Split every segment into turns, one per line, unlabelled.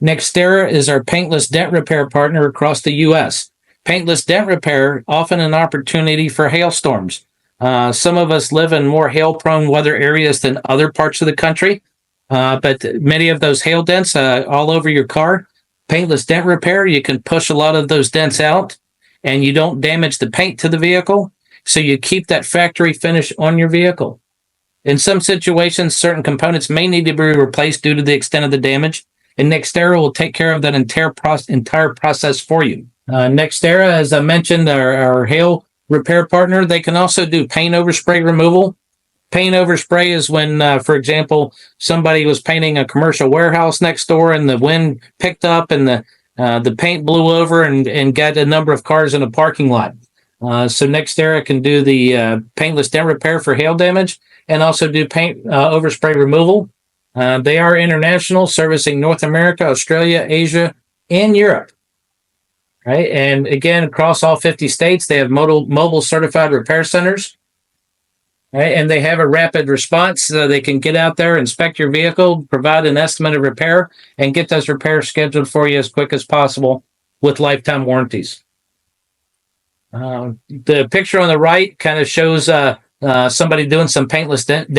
Nexterra is our paintless dent repair partner across the U.S. Paintless dent repair, often an opportunity for hailstorms. Some of us live in more hail-prone weather areas than other parts of the country, but many of those hail dents all over your car, paintless dent repair, you can push a lot of those dents out, and you don't damage the paint to the vehicle, so you keep that factory finish on your vehicle. In some situations, certain components may need to be replaced due to the extent of the damage, and Nexterra will take care of that entire process for you. Nexterra, as I mentioned, our hail repair partner, they can also do paint overspray removal. Paint overspray is when, for example, somebody was painting a commercial warehouse next door and the wind picked up and the paint blew over and got a number of cars in a parking lot. So Nexterra can do the paintless dent repair for hail damage and also do paint overspray removal. They are international, servicing North America, Australia, Asia, and Europe. Right, and again, across all 50 states, they have mobile certified repair centers. Right, and they have a rapid response, so they can get out there, inspect your vehicle, provide an estimate of repair, and get those repairs scheduled for you as quick as possible with lifetime warranties. The picture on the right kind of shows somebody doing some paintless dent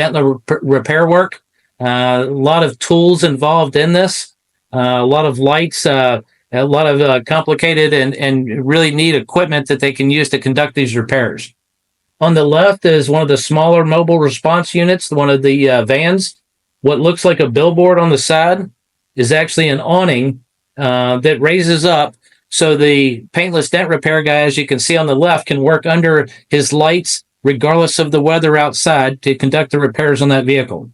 repair work. A lot of tools involved in this, a lot of lights, a lot of complicated and really neat equipment that they can use to conduct these repairs. On the left is one of the smaller mobile response units, one of the vans. What looks like a billboard on the side is actually an awning that raises up so the paintless dent repair guy, as you can see on the left, can work under his lights regardless of the weather outside to conduct the repairs on that vehicle.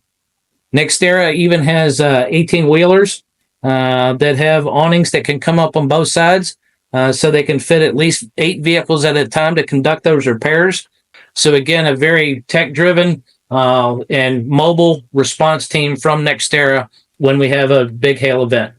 Nexterra even has 18-wheelers that have awnings that can come up on both sides, so they can fit at least 8 vehicles at a time to conduct those repairs. So again, a very tech-driven and mobile response team from Nexterra when we have a big hail event.